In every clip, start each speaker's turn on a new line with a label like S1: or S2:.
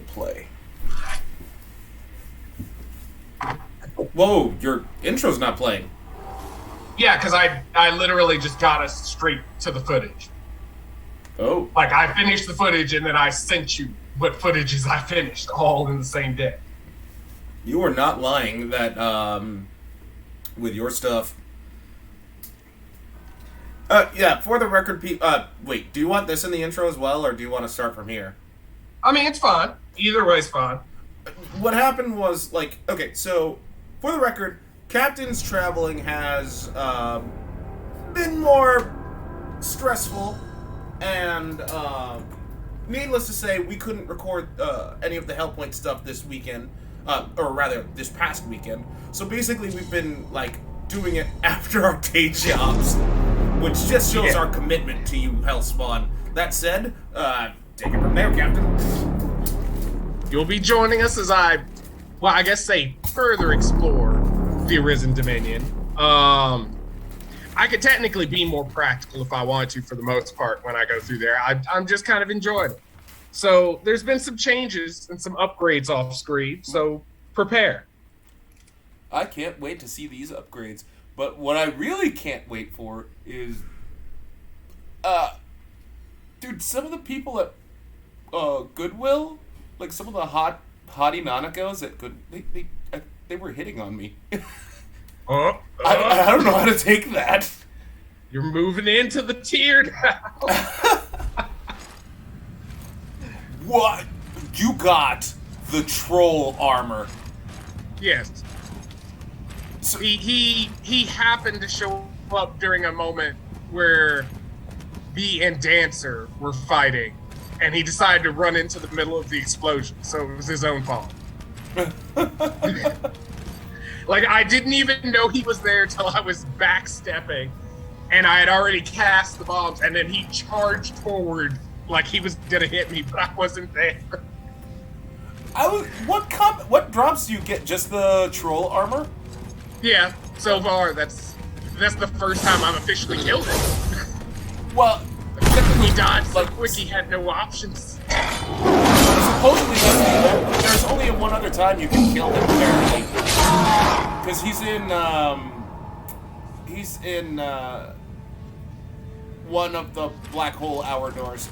S1: play. Whoa, your intro's not playing.
S2: Yeah, because I literally just got us straight to the footage.
S1: Oh.
S2: Like, I finished the footage, and then I sent you what footages I finished, all in the same day.
S1: You are not lying that, with your stuff. Yeah, for the record, wait, do you want this in the intro as well, or do you want to start from here?
S2: I mean, it's fine. Either way's fine.
S1: What happened was, like, okay, so, for the record, Captain's traveling has, been more stressful, and, needless to say, we couldn't record, any of the Hellpoint stuff this weekend, or rather, this past weekend. So basically, we've been, like, doing it after our day jobs, which just shows our commitment to you, Hellspawn. That said, take it from there, Captain.
S2: You'll be joining us as I say, further explore the Arisen Dominion. I could technically be more practical if I wanted to for the most part when I go through there. I'm just kind of enjoying it. So there's been some changes and some upgrades off screen, so prepare.
S1: I can't wait to see these upgrades. But what I really can't wait for is, dude, some of the people at Goodwill, like some of the hottie nanakos at they were hitting on me. I don't know how to take that.
S2: You're moving into the tier now.
S1: What? You got the troll armor.
S2: Yes. So he happened to show up during a moment where Bee and Dancer were fighting, and he decided to run into the middle of the explosion, so it was his own fault. Like, I didn't even know he was there till I was backstepping, and I had already cast the bombs, and then he charged forward like he was gonna hit me, but I wasn't there.
S1: What drops do you get? Just the troll armor?
S2: Yeah, so far that's the first time I've officially killed him.
S1: Well,
S2: he died so quick he had no options.
S1: Supposedly, there's only one other time you can kill him, apparently. Because he's in one of the black hole hour doors.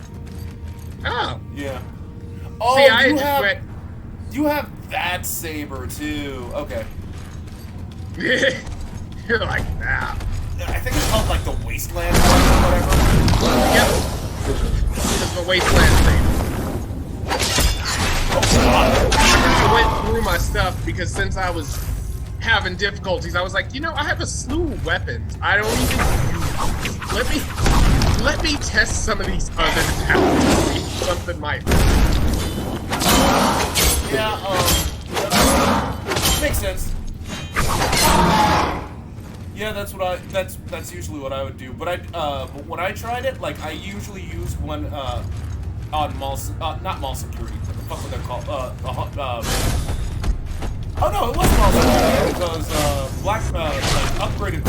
S2: Oh.
S1: Yeah. Oh,
S2: See,
S1: you have that saber too. Okay.
S2: You're like, nah.
S1: I think it's called like the Wasteland or whatever.
S2: Yep. It's the Wasteland thing.
S1: Oh,
S2: I went through my stuff because since I was having difficulties, I was like, I have a slew of weapons. I don't even use. Let me test some of these others out to see if something might work.
S1: Yeah, makes sense. Yeah, that's usually what I would do. But when I tried it, like I usually used one on mall, not mall security. What the fuck were they called? Oh no, it was mall security because black like upgraded.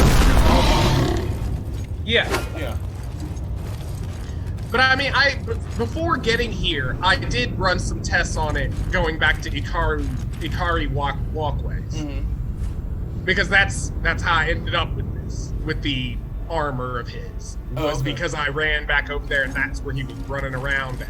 S2: Yeah. But I mean, before getting here, I did run some tests on it, going back to Ikari walkways.
S1: Mm-hmm.
S2: Because that's how I ended up with the armor of his. Because I ran back over there, and that's where he was running around at.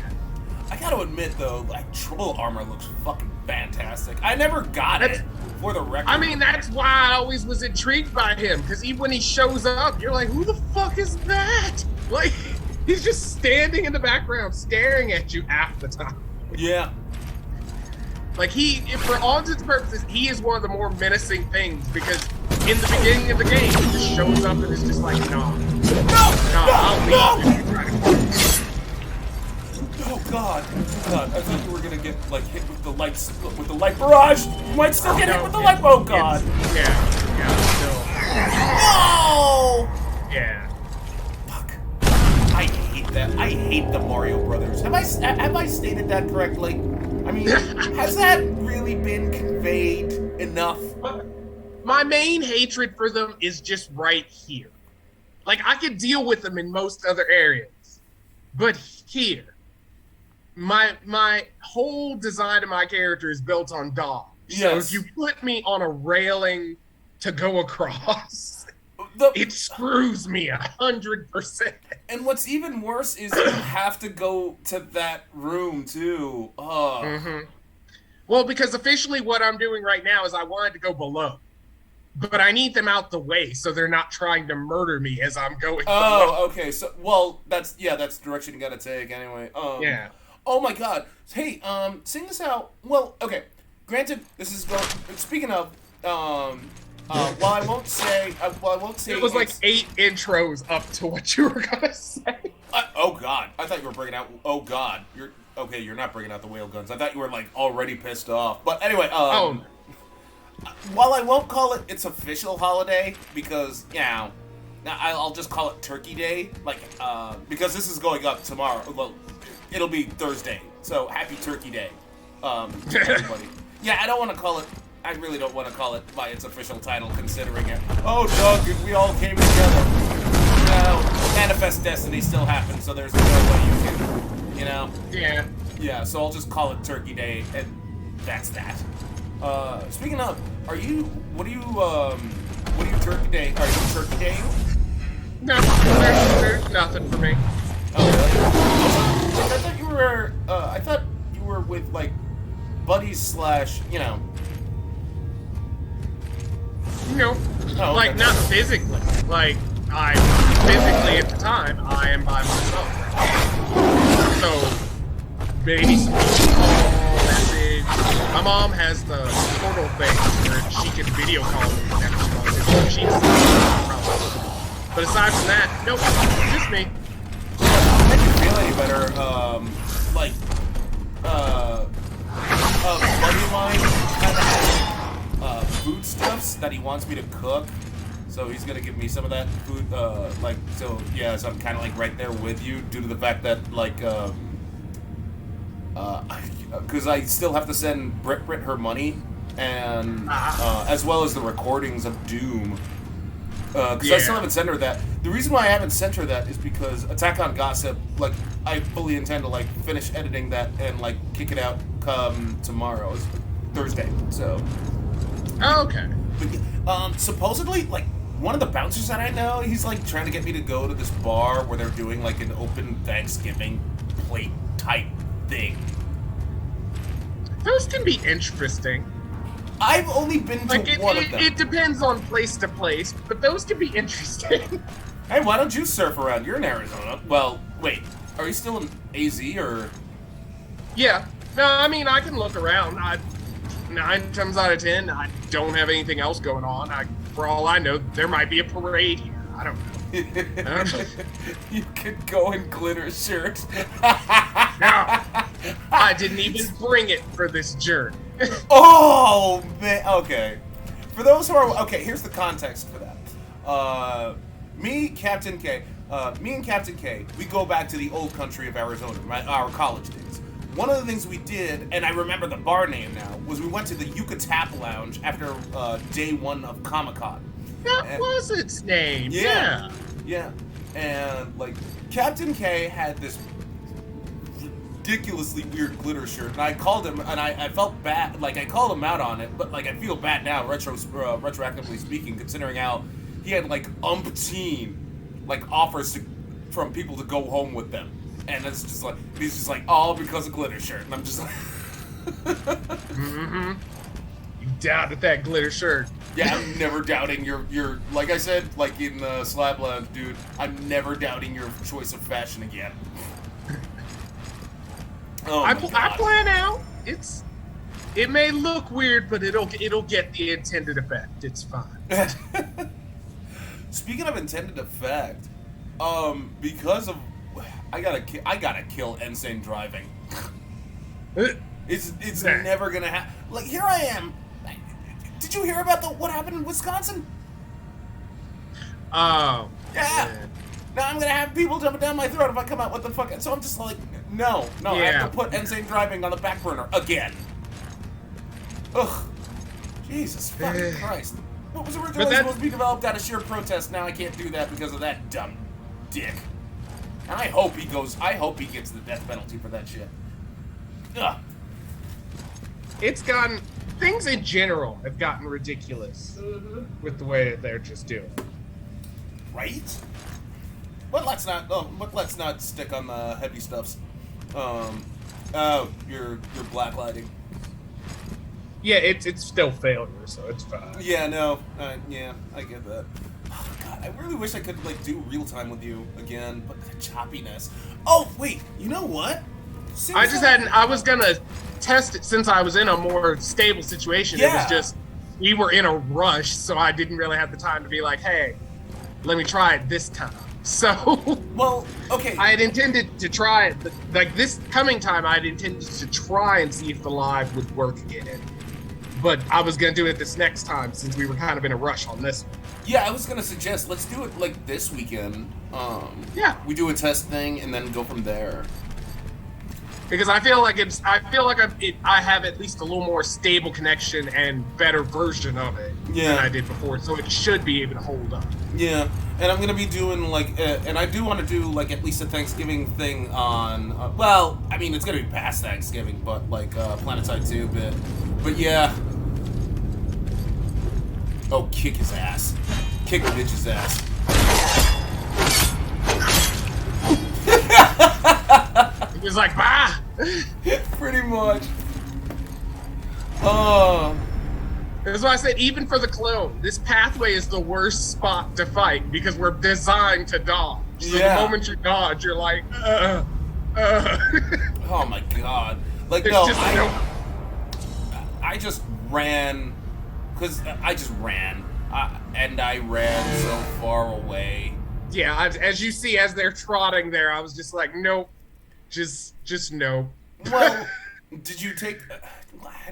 S1: I gotta admit though, like troll armor looks fucking fantastic. I never got it for the record.
S2: I mean, that's why I always was intrigued by him. Because even when he shows up, you're like, who the fuck is that? Like, he's just standing in the background, staring at you half the time.
S1: Yeah.
S2: Like, for all intents and purposes, he is one of the more menacing things because in the beginning of the game, he just shows up and is just like, I'll leave if you try to kill me.
S1: Oh God! I thought you were gonna get like hit with the light barrage. You might still get hit with the light. Oh God!
S2: Still.
S1: No!
S2: Yeah.
S1: Fuck! I hate that. I hate the Mario Brothers. Have I stated that correctly? I mean, has that really been conveyed enough?
S2: My main hatred for them is just right here. Like, I could deal with them in most other areas. But here, my whole design of my character is built on dodge. So
S1: Yes.
S2: if you put me on a railing to go across, it screws me 100%.
S1: And what's even worse is you have to go to that room too. Oh.
S2: Mm-hmm. Well, because officially what I'm doing right now is I wanted to go below. But I need them out the way so they're not trying to murder me as I'm going below.
S1: Oh, okay. So, well, that's the direction you gotta take anyway.
S2: Yeah.
S1: Oh my God. Hey, seeing this out. Well, okay. Granted, this is going. Speaking of, while I won't say,
S2: It was like 8 intros up to what you were gonna say.
S1: Oh God, I thought you were bringing out. Oh God, you're okay. You're not bringing out the whale guns. I thought you were like already pissed off. But anyway, while I won't call it its official holiday because I'll just call it Turkey Day, like because this is going up tomorrow. Well, it'll be Thursday, so happy Turkey Day, to everybody. Yeah, I don't want to call it. I really don't want to call it by its official title, considering it. Oh, Doug, we all came together. Manifest Destiny still happens, so there's no way you can,
S2: Yeah.
S1: Yeah, so I'll just call it Turkey Day, and that's that. Speaking of, what are you Turkey Day? Are you Turkey Day?
S2: No, there's nothing for me.
S1: Oh, really? I thought you were with, like, buddies /
S2: No.
S1: Oh,
S2: like,
S1: okay.
S2: not physically. Like, physically at the time, I am by myself. So, maybe some message. My mom has the portal thing where she can video call me whenever she wants to. So she's probably. But aside from that, nope, just me.
S1: I didn't feel any better. A buddy of mine kind of has foodstuffs that he wants me to cook. So he's gonna give me some of that food, so I'm kind of like right there with you due to the fact that because I still have to send Brit her money and as well as the recordings of Doom. Because I still haven't sent her that. The reason why I haven't sent her that is because Attack on Gossip, like, I fully intend to, like, finish editing that and, like, kick it out come tomorrow. It's Thursday, so.
S2: Oh, okay.
S1: But, supposedly, like, one of the bouncers that I know, he's, like, trying to get me to go to this bar where they're doing, like, an open Thanksgiving plate type thing.
S2: Those can be interesting.
S1: I've only been to one of them.
S2: It depends on place to place, but those can be interesting.
S1: Hey, why don't you surf around? You're in Arizona. Well, wait, are you still in AZ or?
S2: Yeah. No, I mean, I can look around. 9 times out of 10, I don't have anything else going on. For all I know, there might be a parade here. I don't know.
S1: You could go in glitter shirts.
S2: No, I didn't even bring it for this journey.
S1: Oh, man. Okay. For those who are... Okay, here's the context for that. Me and Captain K, we go back to the old country of Arizona, our college days. One of the things we did, and I remember the bar name now, was we went to the Yucca Tap Lounge after day 1 of Comic-Con.
S2: That was its name. Yeah.
S1: And, like, Captain K had this ridiculously weird glitter shirt, and I called him, and I felt bad, like, I called him out on it, but, like, I feel bad now, retroactively speaking, considering how he had, like, umpteen, like, offers from people to go home with them, and it's just like, he's just like, all because of glitter shirt, and I'm just like...
S2: Mm-hmm. You doubted that glitter shirt.
S1: Yeah, I'm never doubting your like I said, like in Slab Lounge, dude, I'm never doubting your choice of fashion again. Oh
S2: I plan out. It may look weird, but it'll get the intended effect. It's fine.
S1: Speaking of intended effect, because of I gotta kill insane driving. It's never gonna happen. Like, here I am. Did you hear about what happened in Wisconsin?
S2: Oh.
S1: Yeah. Now I'm gonna have people jumping down my throat if I come out with the fuck. So I'm just like, no, I have to put insane driving on the back burner again. Ugh. Jesus fucking Christ. What was originally supposed to be developed out of sheer protest, now I can't do that because of that dumb dick. And I hope he gets the death penalty for that shit. Ugh.
S2: It's gotten things in general have gotten ridiculous with the way that they're just doing.
S1: Right? But let's not stick on the heavy stuffs. You're blacklighting.
S2: Yeah, it's still failure, so it's fine.
S1: Yeah, no, yeah, I get that. Oh, God, I really wish I could like do real time with you again, but the choppiness. Oh wait, you know what?
S2: I was gonna test it since I was in a more stable situation.
S1: Yeah.
S2: It was just we were in a rush, so I didn't really have the time to be like, hey, let me try it this time. So
S1: Well, okay.
S2: I had intended to try it, like this coming time. I had intended to try and see if the live would work again, but I was gonna do it this next time since we were kind of in a rush on this one.
S1: Yeah, I was gonna suggest let's do it like this weekend.
S2: Yeah,
S1: we do a test thing and then go from there.
S2: Because I feel like I have at least a little more stable connection and better version of it than I did before, so it should be able to hold up.
S1: Yeah, and I'm gonna be doing like, and I do want to do like at least a Thanksgiving thing on. Well, I mean it's gonna be past Thanksgiving, but like Planetside 2 bit. But yeah. Oh, kick his ass! Kick the bitch's ass!
S2: He was like, bah!
S1: Pretty much.
S2: That's why I said, even for the clone, this pathway is the worst spot to fight because we're designed to dodge. So the moment you dodge, you're like,
S1: Oh my god. Like,
S2: There's
S1: no,
S2: just
S1: I just ran. Because I just ran. And I ran so far away.
S2: Yeah, as you see, as they're trotting there, I was just like, nope. Just no.
S1: Well, did you take?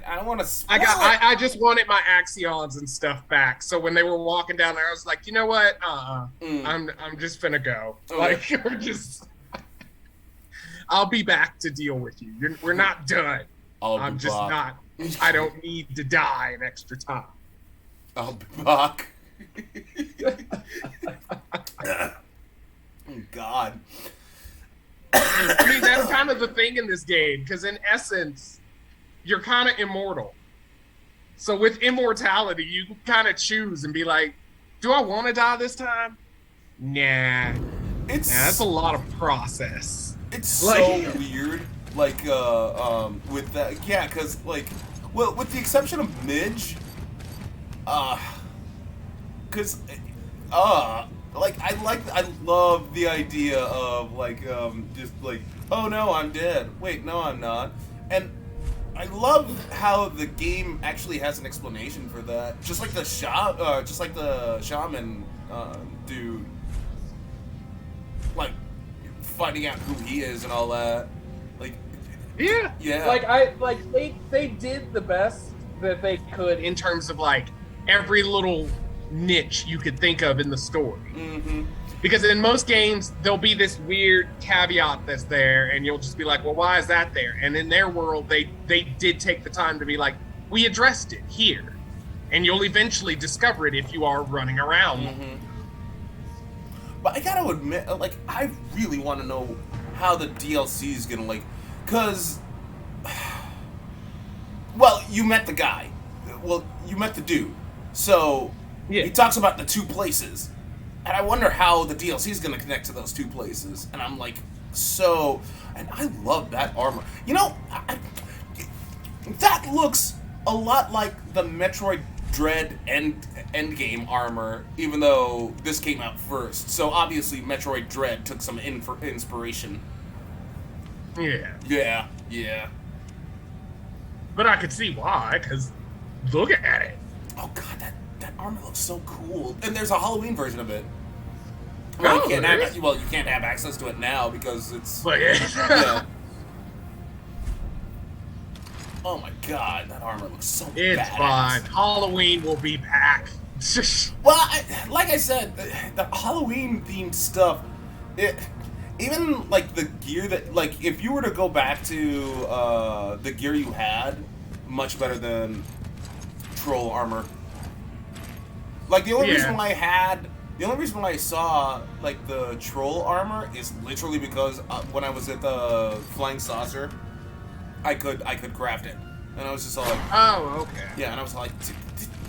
S1: I don't want to.
S2: I just wanted my Axions and stuff back. So when they were walking down there, I was like, you know what? I'm just finna go.
S1: Okay.
S2: Like, I'll be back to deal with you. We're not done. I'm just not. I don't need to die an extra time.
S1: I'll be back. Oh God.
S2: I mean, that's kind of the thing in this game, because in essence, you're kind of immortal. So with immortality, you can kind of choose and be like, do I want to die this time? Nah. That's a lot of process.
S1: It's so weird, like, with that, yeah, because, like, well, with the exception of Midge, because, like, I love the idea of, like, just, like, oh, no, I'm dead. Wait, no, I'm not. And I love how the game actually has an explanation for that. Just like the shaman, dude, like, finding out who he is and all that. Like, yeah.
S2: Like, they did the best that they could in terms of, like, every little niche you could think of in the story.
S1: Mm-hmm.
S2: Because in most games, there'll be this weird caveat that's there, and you'll just be like, well, why is that there? And in their world, they did take the time to be like, we addressed it here. And you'll eventually discover it if you are running around.
S1: Mm-hmm. But I gotta admit, like, I really want to know how the DLC is gonna, like, because, well, you met the guy. Well, you met the dude. So, he talks about the two places. And I wonder how the DLC is going to connect to those two places. And I'm like, and I love that armor. You know, that looks a lot like the Metroid Dread Endgame armor, even though this came out first. So obviously Metroid Dread took some inspiration.
S2: Yeah.
S1: Yeah.
S2: But I could see why, because look at it.
S1: Oh god, that armor looks so cool. And there's a Halloween version of it.
S2: Well,
S1: you can't have access to it now because it's...
S2: But
S1: yeah. Oh my god, that armor looks so badass.
S2: It's fine. Halloween will be back.
S1: Well, like I said, the Halloween-themed stuff, even, like, the gear that... Like, if you were to go back to the gear you had, much better than troll armor. Like, the only reason why I saw, like, the troll armor is literally because when I was at the Flying Saucer, I could craft it, and I was just all like,
S2: oh, okay.
S1: yeah, and I was like,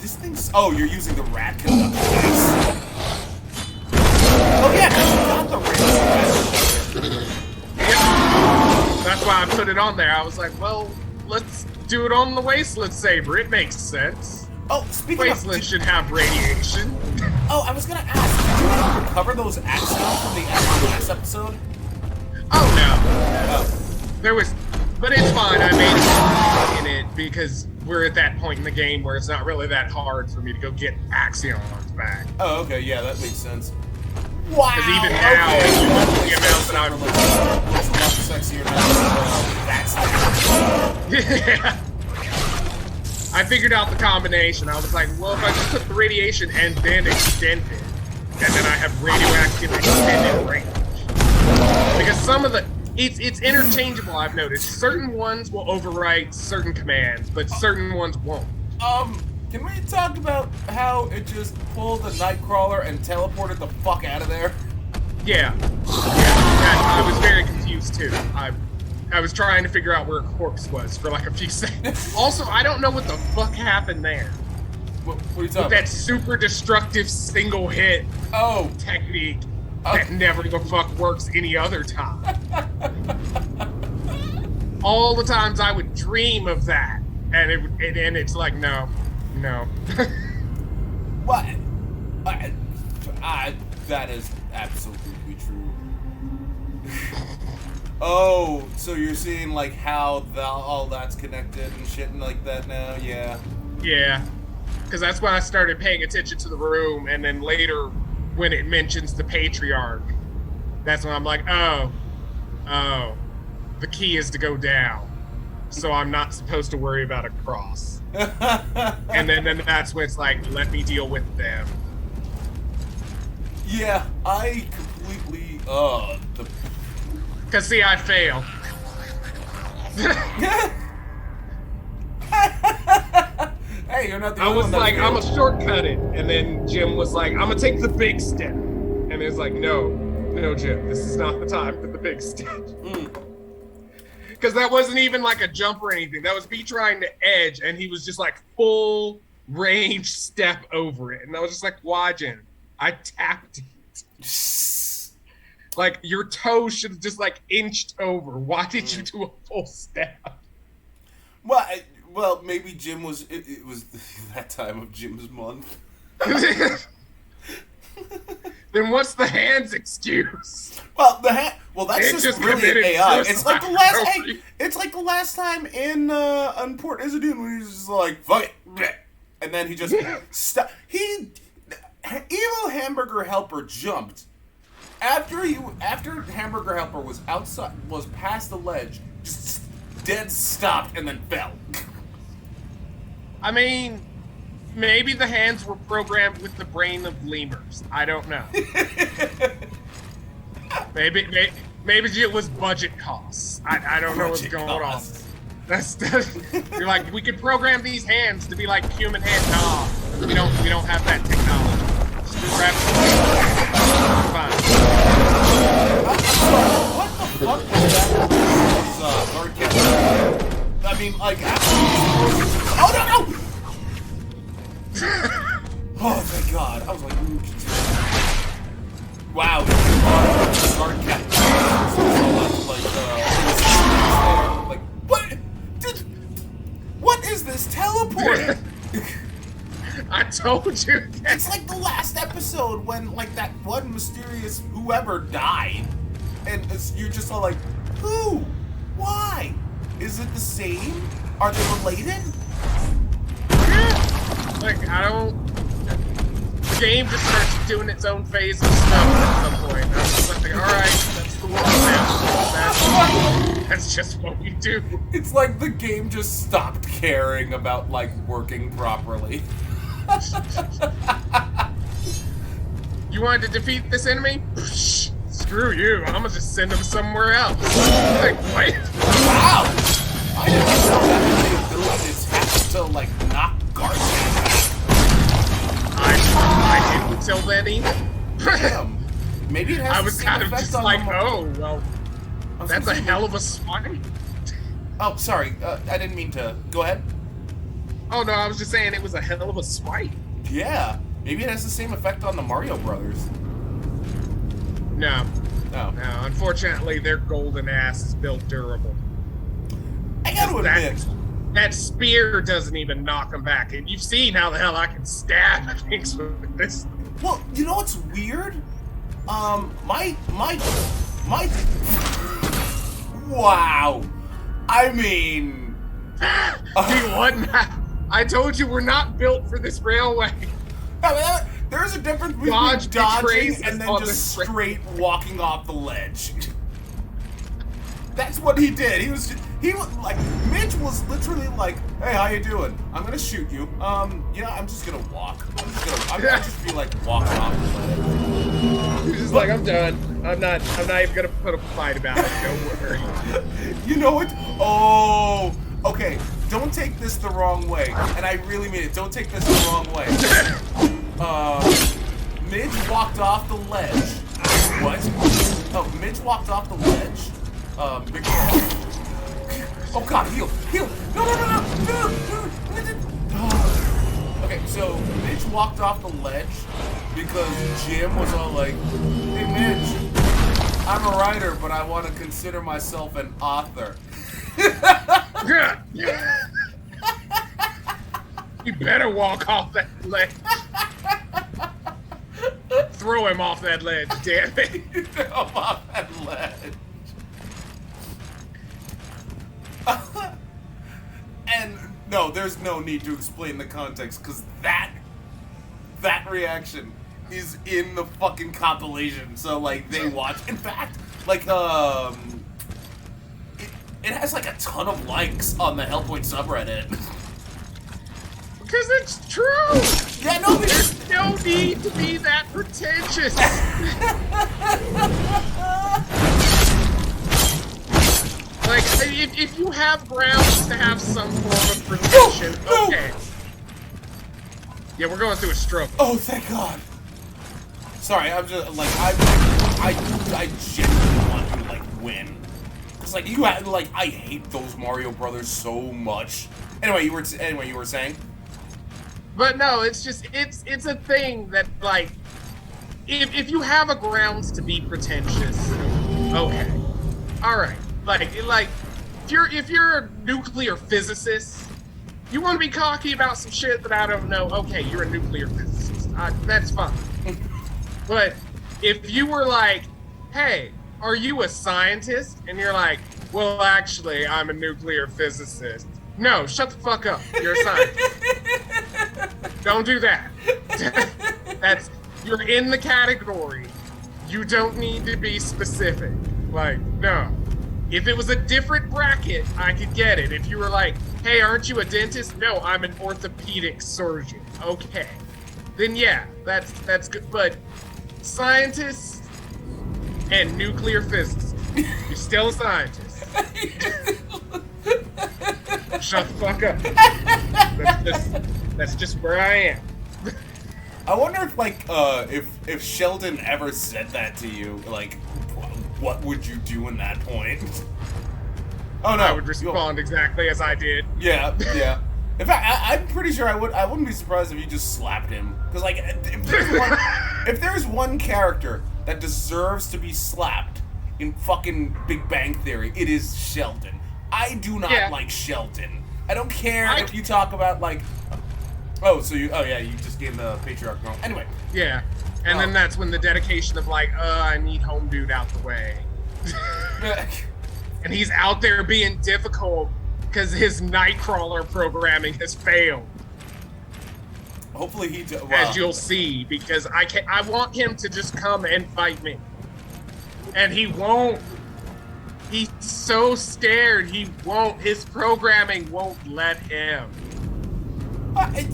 S1: this thing's. Oh, you're using the rat conductor. Oh yeah, 'cause you got the rat conductor.
S2: Yep. That's why I put it on there. I was like, well, let's do it on the Wasteland Saber. It makes sense.
S1: Oh, speaking
S2: Wasteland should have radiation.
S1: Oh, I was gonna ask, did you recover those axioms from the last episode?
S2: Oh no. There was, but it's fine. I made it in it because we're at that point in the game where it's not really that hard for me to go get Axions back.
S1: Oh, okay, yeah, that makes sense. Wow.
S2: Because even now, the amount that I'm
S1: it's a lot sexier now.
S2: Yeah. I figured out the combination. I was like, well, if I just put the radiation and then extend it, and then I have radioactive extended range. Because some of the it's interchangeable, I've noticed. Certain ones will overwrite certain commands, but certain ones won't.
S1: Can we talk about how it just pulled the Nightcrawler and teleported the fuck out of there?
S2: Yeah. I was very confused too. I was trying to figure out where Corpse was for like a few seconds. Also, I don't know what the fuck happened there.
S1: What are you talking
S2: with
S1: about?
S2: that super destructive single hit technique that never the fuck works any other time. All the times I would dream of that, and it's like no.
S1: What? That is absolutely true. Oh, so you're seeing like how all that's connected and shit and like that now? Yeah.
S2: Yeah, because that's when I started paying attention to the room, and then later when it mentions the Patriarch, that's when I'm like, oh, the key is to go down, so I'm not supposed to worry about a cross. And then that's when it's like, let me deal with them.
S1: Yeah, I completely
S2: Cause see, I fail.
S1: Hey, you're not the
S2: I
S1: only
S2: was
S1: one that
S2: like,
S1: failed.
S2: I'm gonna shortcut it, and then Jim was like, I'm gonna take the big step, and it's like, no, Jim, this is not the time for the big step. Because that wasn't even like a jump or anything. That was me trying to edge, and he was just like full range step over it, and I was just like, why, Jim? I tapped it. Like, your toe should have just like inched over. Why did you do a full step?
S1: Well, maybe Jim was. It was that time of Jim's month.
S2: Then what's the hands excuse?
S1: Well, that's just brilliant AI. It's like the last.
S2: Hey,
S1: it's like the last time in Port Isidune when he's just like fuck it, and then he just stopped. Evil Hamburger Helper jumped after Hamburger Helper was past the ledge, just dead stopped and then fell.
S2: I mean, maybe the hands were programmed with the brain of lemurs. I don't know. maybe it was budget costs. I don't know what's going on. That's you're like, we could program these hands to be like human hands. Nah, we don't have that technology. Just grab fine.
S1: What the fuck was that? Guard captain. I mean, like, oh no! Oh thank God! I was like, wow, guard captain. Like, what? What is this teleport?
S2: I told you.
S1: It's like the last episode when, like, that one mysterious whoever died, and you're just all like, who? Why? Is it the same? Are they related?
S2: Yeah. Like, I don't. The game just starts doing its own phase of stuff at some point. I was just like, alright, that's the world now. That's just what we do.
S1: It's like the game just stopped caring about, like, working properly.
S2: You wanted to defeat this enemy? Psh, screw you. I'm gonna just send him somewhere else. Like, what?
S1: Wow! I didn't know that the abilities have to, like, knock guards back.
S2: I didn't until then either.
S1: Damn. Maybe it has
S2: I
S1: the
S2: was
S1: same
S2: kind of
S1: effect
S2: just
S1: on
S2: like,
S1: the
S2: oh, well, that's a hell of a swipe.
S1: Oh, sorry. I didn't mean to. Go ahead.
S2: Oh no, I was just saying it was a hell of a swipe.
S1: Yeah. Maybe it has the same effect on the Mario Brothers.
S2: No.
S1: Oh.
S2: No, unfortunately, their golden ass is built durable.
S1: I gotta admit.
S2: That spear doesn't even knock them back. And you've seen how the hell I can stab things with this.
S1: Well, you know what's weird? My... Wow. I mean...
S2: I told you we're not built for this railway.
S1: There's a difference between dodging and then just straight walking off the ledge. That's what he did. He was like, Mitch was literally like, hey, how you doing? I'm gonna shoot you. Yeah, I'm just gonna walk. I'm gonna just be like walking off the ledge.
S2: He's just like, I'm done. I'm not even gonna put a fight about it. Don't worry.
S1: You know what? Oh, okay. Don't take this the wrong way. And I really mean it. Don't take this the wrong way. Midge walked off the ledge. What? Oh, Midge walked off the ledge. Oh god, heal! No! Okay, so Midge walked off the ledge because Jim was all like, hey Midge, I'm a writer, but I want to consider myself an author.
S2: You better walk off that ledge. Throw him off that ledge, damn it.
S1: Throw him off that ledge. And no, there's no need to explain the context because that reaction is in the fucking compilation. So like they watch. In fact, like it has like a ton of likes on the Hellpoint subreddit.
S2: Because it's true.
S1: Yeah, no,
S2: there's no need to be that pretentious. Like, if you have grounds to have some form of pretension, okay. Yeah, we're going through a stroke.
S1: Oh, thank God. Sorry, I'm just like I genuinely want to like win. Cause like you had like I hate those Mario Brothers so much. Anyway, you were saying.
S2: But no, it's just it's a thing that like if you have a grounds to be pretentious, okay, all right. Like if you're a nuclear physicist, you want to be cocky about some shit that I don't know. Okay, you're a nuclear physicist. That's fine. But if you were like, hey, are you a scientist? And you're like, well, actually, I'm a nuclear physicist. No, shut the fuck up. You're a scientist. Don't do that. You're in the category. You don't need to be specific. Like, no. If it was a different bracket, I could get it. If you were like, hey, aren't you a dentist? No, I'm an orthopedic surgeon. Okay. Then yeah, that's good. But scientists and nuclear physicists, you're still a scientist. Shut the fuck up. That's just where I am.
S1: I wonder if like if Sheldon ever said that to you, like what would you do in that point? Oh no,
S2: I would respond exactly as I did.
S1: Yeah. In fact, I'm pretty sure I wouldn't be surprised if you just slapped him. Because like if there's one character that deserves to be slapped in fucking Big Bang Theory, it is Sheldon. I do not like Sheldon. I don't care if you talk about like you just gave the patriarch wrong. Anyway.
S2: Yeah. And then that's when the dedication of like, I need home dude out the way. And he's out there being difficult because his Nightcrawler programming has failed.
S1: Hopefully he
S2: as you'll see, because I want him to just come and fight me. And he won't. He's so scared he won't. His programming won't let him.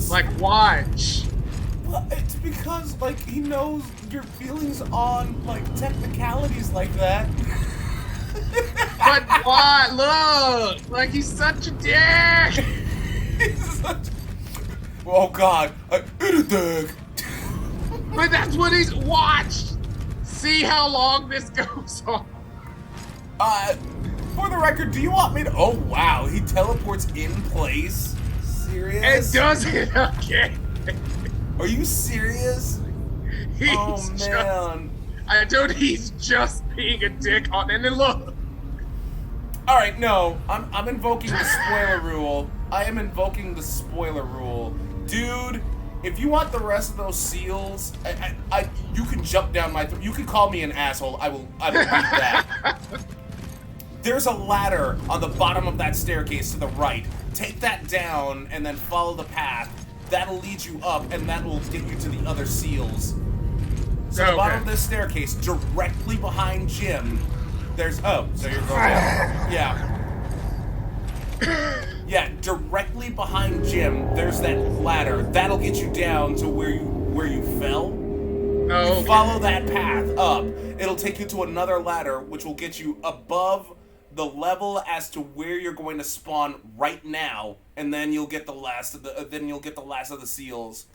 S2: Like, watch.
S1: Well, it's because, like, he knows your feelings on, like, technicalities like that.
S2: But why? Look! Like, he's such a dick!
S1: Oh, God. It's a dick.
S2: But that's what he's... Watch! See how long this goes on.
S1: For the record, do you want me to... Oh, wow. He teleports in place? Serious?
S2: And does it again.
S1: Are you serious?
S2: He's
S1: man.
S2: He's just being a dick on... And then look.
S1: Alright, no. I'm invoking the spoiler rule. I am invoking the spoiler rule. Dude, if you want the rest of those seals, you can jump down my throat. You can call me an asshole. I will read that. There's a ladder on the bottom of that staircase to the right. Take that down and then follow the path. That'll lead you up, and that will get you to the other seals. So the bottom of this staircase, directly behind Jim, there's... Oh, so you're going down. Yeah. Yeah, directly behind Jim, there's that ladder. That'll get you down to where you fell.
S2: Oh,
S1: you follow that path up. It'll take you to another ladder, which will get you above the level as to where you're going to spawn right now, and then you'll get the last of the seals.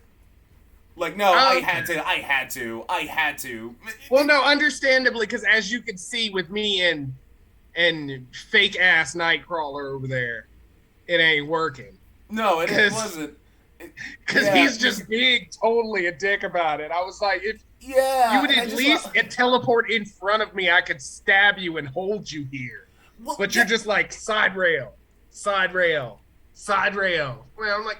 S1: Like, no, I had to.
S2: Well, no, understandably, because as you can see with me and fake ass Nightcrawler over there, it ain't working.
S1: No, it wasn't.
S2: Because he's just being totally a dick about it. I was like, if you would at least teleport in front of me, I could stab you and hold you here. Well, but you're just like, side rail. Well, I'm like,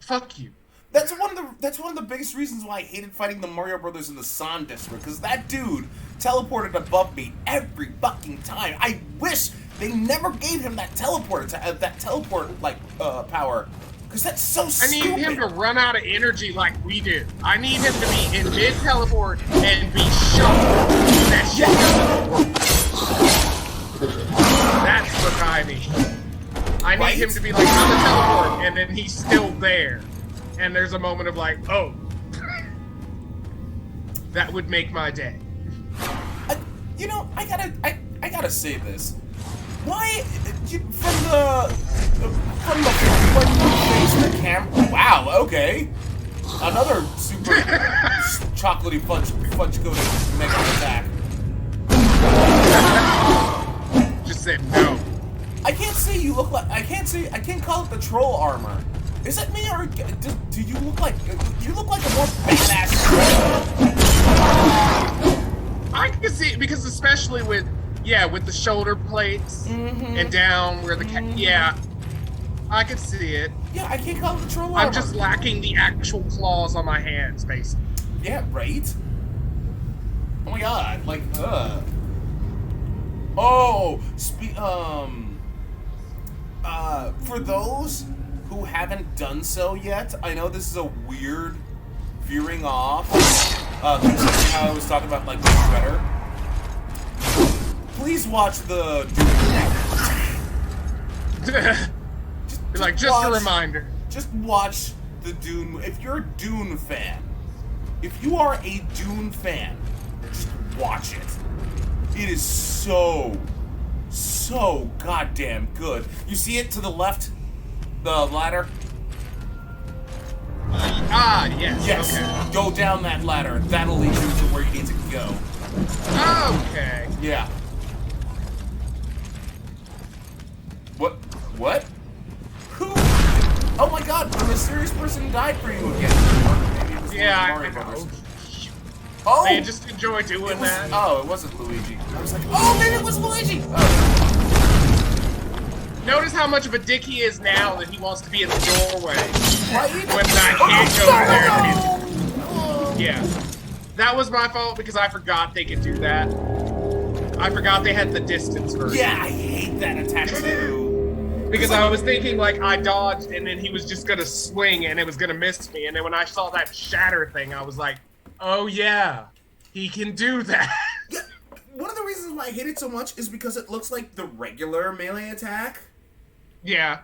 S2: fuck you.
S1: That's one of the biggest reasons why I hated fighting the Mario Brothers in the San District, because that dude teleported above me every fucking time. I wish they never gave him that teleport power, because that's so stupid.
S2: I need him to run out of energy like we do. I need him to be in mid teleport and be shocked that shit doesn't work. That's what I need. I need him to be like on the teleport, and then he's still there. And there's a moment of like, oh, that would make my day.
S1: I gotta say this. Why, from the when you face the camera? Wow, okay. Another super chocolatey fudge coated mega attack.
S2: Just said no.
S1: I can't say you look like. I can't call it the troll armor. Is it me, or do you look like a more badass troll?
S2: I can see it, because especially with the shoulder plates and down where the I can see it.
S1: Yeah, I can't call it the troll armor.
S2: I'm just lacking the actual claws on my hands, basically.
S1: Yeah, right? Oh my god, like, Oh, for those who haven't done so yet, I know this is a weird veering off, considering how I was talking about, like, the Shredder. Please watch the Dune.
S2: just a reminder.
S1: Just watch the Dune. If you're a Dune fan, if you are a Dune fan, just watch it. It is so goddamn good. You see it to the left? The ladder?
S2: Yes.
S1: Yes. Okay. Go down that ladder. That'll lead you to where you need to go.
S2: Okay.
S1: Yeah. What? Who? Oh my god, the mysterious person died for you again. Maybe it was Mario Brothers. Oh!
S2: They just enjoy doing that.
S1: Oh, it wasn't Luigi. I was like, oh, maybe it was Luigi! Oh.
S2: Notice how much of a dick he is now that he wants to be in the doorway.
S1: Right?
S2: When I can't go there. Yeah. That was my fault because I forgot they could do that. I forgot they had the distance version.
S1: Yeah, I hate that attack too.
S2: Because I was thinking, like, I dodged and then he was just gonna swing and it was gonna miss me. And then when I saw that shatter thing, I was like, oh yeah, he can do that.
S1: Yeah, one of the reasons why I hate it so much is because it looks like the regular melee attack.
S2: Yeah.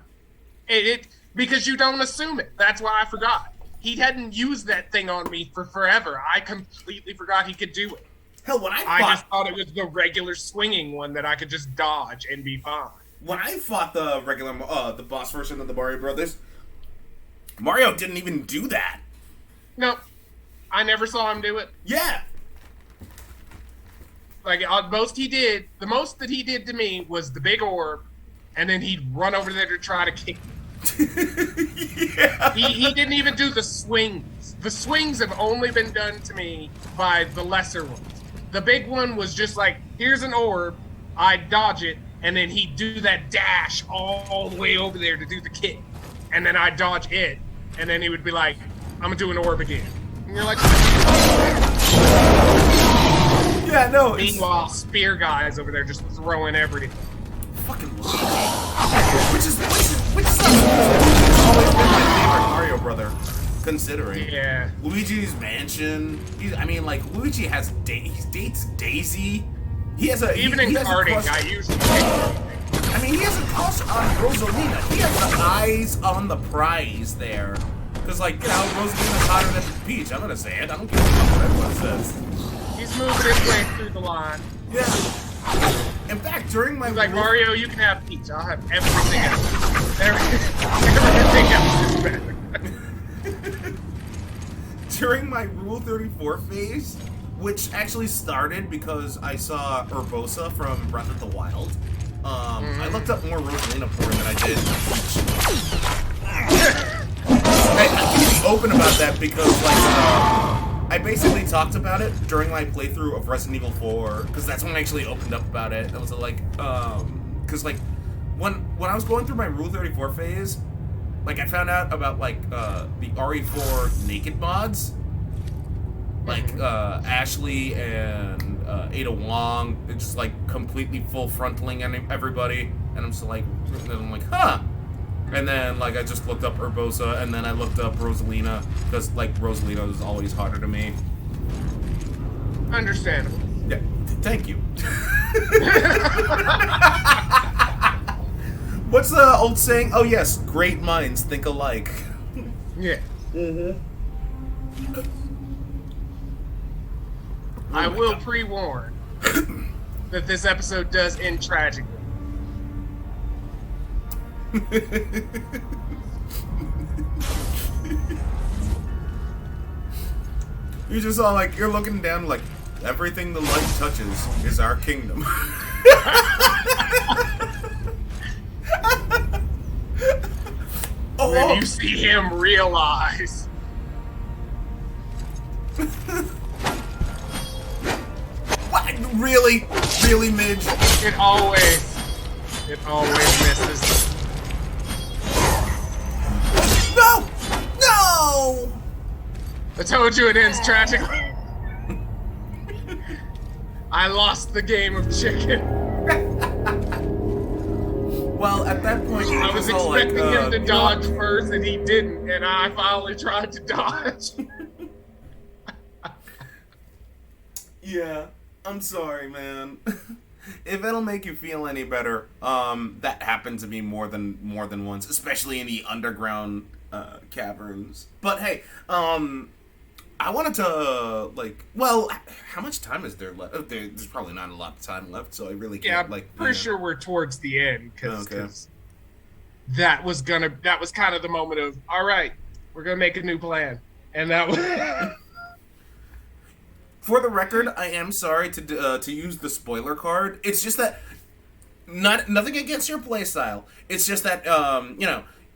S2: Because you don't assume it. That's why I forgot. He hadn't used that thing on me for forever. I completely forgot he could do it.
S1: Hell, when I
S2: just thought it was the regular swinging one that I could just dodge and be fine.
S1: When I fought the regular, the boss version of the Mario Brothers, Mario didn't even do that.
S2: Nope. I never saw him do it.
S1: Yeah.
S2: Like the most that he did to me was the big orb, and then he'd run over there to try to kick me.
S1: Yeah.
S2: He didn't even do the swings. The swings have only been done to me by the lesser ones. The big one was just like, here's an orb, I'd dodge it, and then he'd do that dash all the way over there to do the kick. And then I'd dodge it, and then he would be like, I'm gonna do an orb again. And you're like,
S1: yeah, no.
S2: Meanwhile, spear guys over there just throwing everything.
S1: Fucking Luigi. Which is always been my favorite Mario brother, considering.
S2: Yeah.
S1: Luigi's Mansion. Luigi has he dates Daisy. He has a
S2: even
S1: he
S2: in karting, I usually
S1: he has a crush on Rosalina. He has the eyes on the prize there. Because, Rosalina's hotter than Peach. I'm gonna say it. I don't care what everyone says.
S2: He's moving his way through the line.
S1: Yeah. In fact, during my...
S2: He's like, Mario, you can have Peach. I'll have everything else. Everything else is better.
S1: During my Rule 34 phase, which actually started because I saw Urbosa from Breath of the Wild, I looked up more Rosalina porn than I did Peach. I can be open about that because, I basically talked about it during my playthrough of Resident Evil 4, because that's when I actually opened up about it. I was because, when I was going through my Rule 34 phase, I found out about, the RE4 naked mods. Ashley and Ada Wong, they're just, completely full frontaling everybody, and I'm just huh! And then, I just looked up Urbosa, and then I looked up Rosalina, because, Rosalina was always hotter to me.
S2: Understandable.
S1: Yeah, thank you. What's the old saying? Oh, yes, great minds think alike.
S2: Yeah.
S1: Mm-hmm.
S2: I will pre-warn that this episode does end tragically.
S1: You're just all you're looking down everything the light touches is our kingdom.
S2: When you see him realize.
S1: What? Really? Really, Midge?
S2: It always misses.
S1: No! No!
S2: I told you it ends tragically. I lost the game of chicken.
S1: Well, at that point,
S2: I was expecting him to dodge first, and he didn't, and I finally tried to dodge.
S1: Yeah, I'm sorry, man. If it'll make you feel any better, that happened to me more than once, especially in the underground caverns. But hey, I wanted to how much time is there left? There's probably not a lot of time left, so I really can't
S2: pretty sure we're towards the end because that was kind of the moment of, all right, we're gonna make a new plan, and that was.
S1: For the record, I am sorry to use the spoiler card. It's just that nothing against your playstyle. It's just that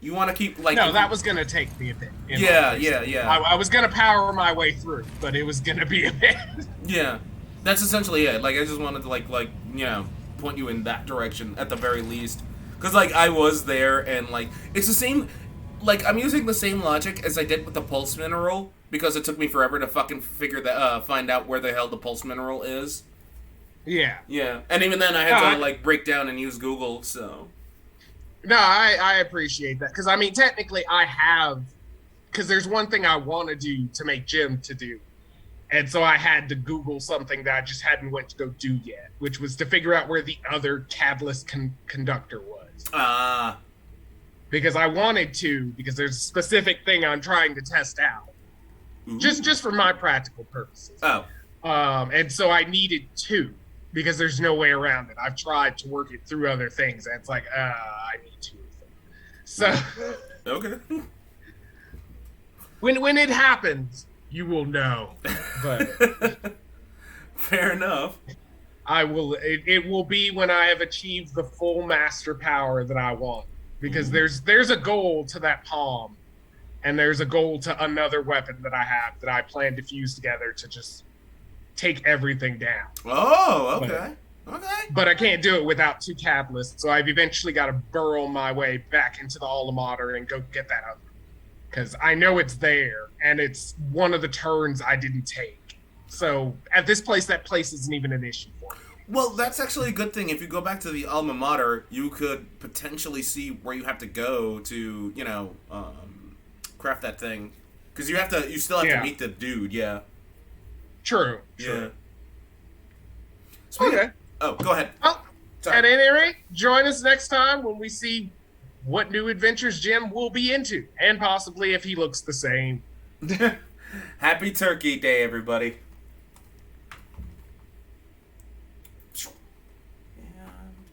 S1: you want to keep
S2: No, that was gonna take me a bit.
S1: Yeah.
S2: I was gonna power my way through, but it was gonna be a bit. Yeah,
S1: that's essentially it. I just wanted to point you in that direction at the very least, because I was there and it's the same. I'm using the same logic as I did with the pulse mineral, because it took me forever to fucking find out where the hell the pulse mineral is.
S2: Yeah.
S1: Yeah, and even then I had to break down and use Google. So.
S2: No, I appreciate that, because technically I have, because there's one thing I want to do to make Jim to do, and so I had to Google something that I just hadn't went to go do yet, which was to figure out where the other catalyst conductor was. Because I wanted to, because there's a specific thing I'm trying to test out, just for my practical purposes.
S1: Oh.
S2: And so I needed two, because there's no way around it. I've tried to work it through other things, and it's I need two of them. So.
S1: Okay.
S2: When it happens, you will know. But
S1: fair enough.
S2: I will. It will be when I have achieved the full master power that I want. Because there's a goal to that palm, and there's a goal to another weapon that I have that I plan to fuse together to just take everything down.
S1: Oh, okay.
S2: But I can't do it without two catalysts, so I've eventually got to burrow my way back into the alma mater and go get that other. Because I know it's there, and it's one of the turns I didn't take. So at this place, that place isn't even an issue for me.
S1: Well, that's actually a good thing. If you go back to the alma mater, you could potentially see where you have to go to, craft that thing. Because you still have to meet the dude, yeah.
S2: True.
S1: Yeah.
S2: Okay.
S1: Oh, go ahead.
S2: Well, at any rate, join us next time when we see what new adventures Jim will be into, and possibly if he looks the same.
S1: Happy Turkey Day, everybody.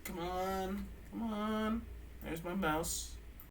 S1: Come on. There's my mouse.